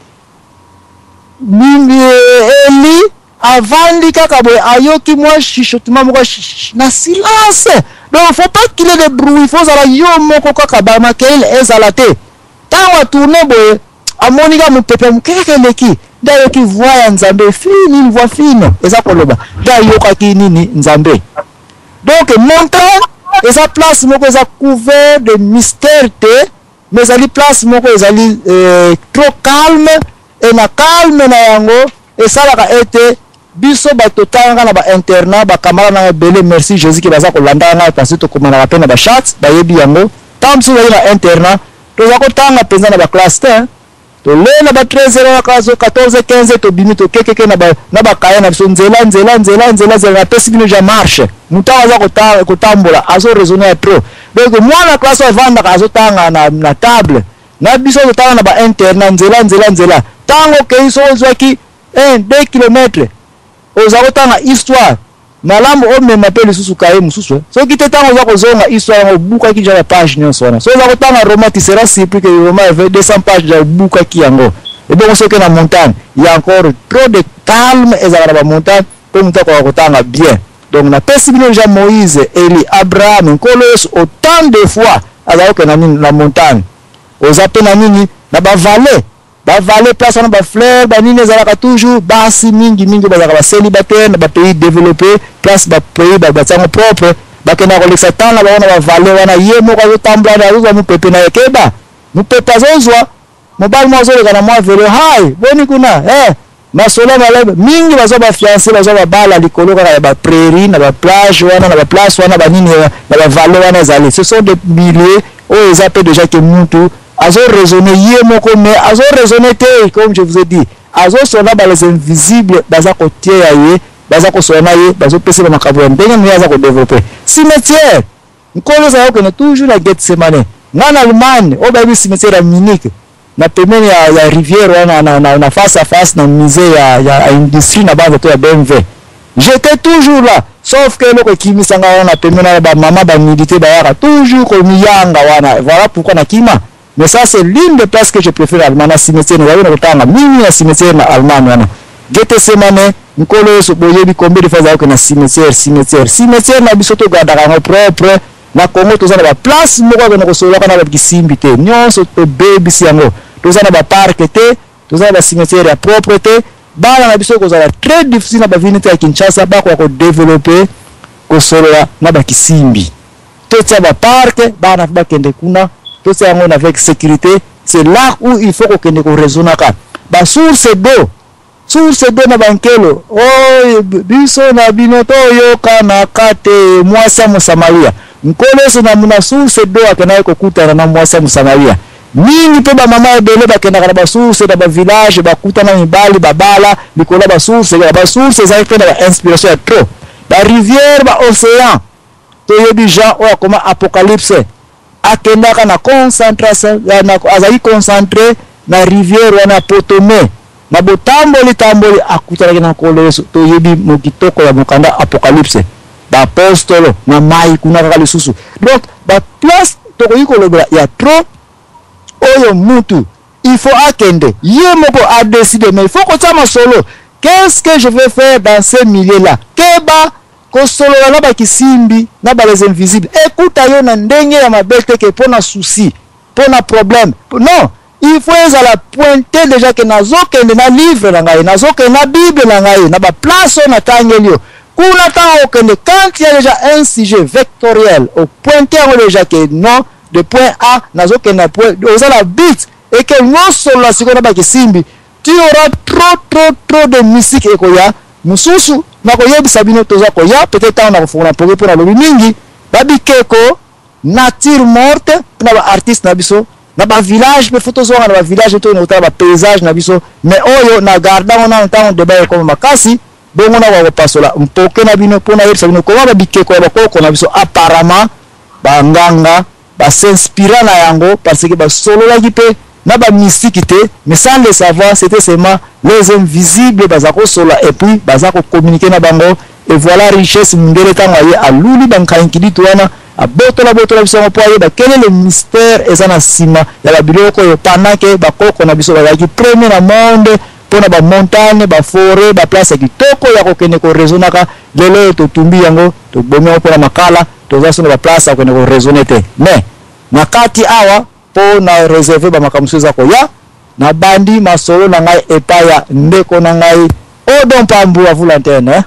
Eli avandi kaka boye ayoki mwa chuchotement moko na silence. Donc il faut pas qu'il y ait de bruit, il faut zala yo moko kaka ba makel ezala te. Tanwa tourner boye amonika mupepe mukeke leki da yoki voix ya Nzambe fine, une voix fine eza koloba da yokaki nini Nzambe. Donc montagne eza place moko eza couvert de mystère te, mais ezali place moko ezali trop calme et na calme na yango esalaka ete biso bato tanga na ba internat ba kamara na bele merci Jésus ki baza kolanda na parce to komana ba pena ba chat ba yebi yango tamsu na internat to za ko tanga penza na ba classe te to le na ba 13 na kazo 14 15 to bimi to keke na ba kaya na biso nzela na pesi bino ja marche mutawa za kotambola azo raisonner trop donc mwana classe avanda kazo tanga na table na biso to tanga na ba internat nzela tango ke iso zwaki 1-2 km ozakotanga histoire malamu omema pe lisusu kaye mususu soki te tango ozakozonga histoire obuka ki ja page nyonso wana so ozakotanga roman tu seras surpris que le roman avait 200 pages ja obuka ki yango et bon soki na montagne il y a encore trop de calme ezala ba montagne pour muta ko kotanga bien donc na pesi bino ja Moïse Eli Abraham nkolos autant de fois azako na la montagne ozape na nini na ba vallée place on ba fleur ba nini ezalaka toujours basi mingi bazaka ba célibataire na ba pays développé place ba pays ba tsango propre ba kena ko lexa tana ba ona ba vallée wana ye moko yo tambla na yo mu pepe na yekeba mu pepe azozwa mobile mo zo le kana mo velo hai boni kuna masola malebe mingi bazo ba fiancé bazo ba bala likolo kana ba prairie na ba plage wana na ba place wana ba nini na ba vallée wana ezali ce sont des milliers o ezape déjà que mutu azo raisonner yé moko mais azo raisonner te comme je vous ai dit azo sona ba les invisibles baza ko tie ya ye baza ko sona ye bazo pesa na makabo ndenge ni aza ko développer cimetière nkolo za yoko na toujours la Gethsemane ngana Allemagne o ba bi cimetière ya Munich na pembeni ya rivière wana na face à face na musée ya industrie na base to ya BMW j'étais toujours là sauf que loko kimisanga wana pembeni na ba mama ba militaire ba yaka toujours ko miyanga wana voilà pourquoi na kima. Mais ça c'est l'une des places que je préfère Allemagne, cimetière na cimetière na Allemagne. gete semane nkolo so boyebi combien de fois za ko na cimetière na biso to gardaka ngo propre na Congo to za na ba place moko na ko solo kana ba kisimbi te nyonso to baby siango to za na ba parc te to za na ba cimetière ya propre te bana na biso ko za très difficile na ba vinité ya Kinshasa ba ko développer ko solo na ba kisimbi to tia ba parc bana ba kende kuna to tia ngo na avec sécurité. C'est là où il faut que nous raisonnons. Ba source d'eau na bankelo. Oh, biso na binoto yo kana kate mwasa Msamaria. Nkolo so na muna source d'eau akena ko kutana na mwasa Msamaria. Mingi pe ba mama ebele ba kena kana ba source da ba village ba kutana mibali babala likola ba source za ikena ba inspiration ya trop. Ba rivière ba océan. To yebi Jean o koma apocalypse. Akendaka na concentration na azali concentré na rivière wana Potome na botamboli akutana na koloso to yebi mokitoko ya mokanda apocalypse ba apostolo na mai kuna kaka lisusu. Donc ba place to koyikolobela ya trop oyo mutu il faut akende ye moko a décider mais il faut kotama solo qu'est-ce que je vais faire dans ce milieu là keba kosolo na ba kisimbi na ba les invisibles écoute yo na ndenge ya mabete ke pona souci pona problème non il faut la pointer déjà que nazo kende na livre na ngai nazo kende na bible na ngai na ba place na tangelio kuna ta okende quand il y a déjà un sujet vectoriel au pointer déjà que non de point A nazo kende na point oza la bit et que non solo la siko na ba kisimbi tu auras trop de mystique ekoya mususu na koyebisa bino toza koya peut-être on a fona pour la lobi mingi babikeko nature morte na ba artiste na biso na ba village be photos na ba village to na ba paysage na biso mais oyo na garda on a temps de baye comme makasi bongo na wa pasola mpoke na bino pona yebisa bino ko ba bikeko ba koko na biso apparemment ba nganga ba s'inspira na yango parce que ba solo la gipe na ba mystique te mais sans le savoir c'était seulement les invisibles bazako sola et puis bazako communiquer na bango et voilà richesse mundele tanga ye aluli bankankidi tuana abotola biso poye ba quel est le mystère ezana sima ya ba biloko yo pendant que ba koko na biso ba ki premier na monde pona ba montagne ba forêt ba place kitoko ya ko kene ko raisonnaka lelo to tumbi yango to bomeo pona makala to zaso na ba place ko kene ko raisonner te mais nakati awa po na réserver ba makamso za ko ya na bandi masolo na ngai epaya ndeko na ngai odon pambu avulantene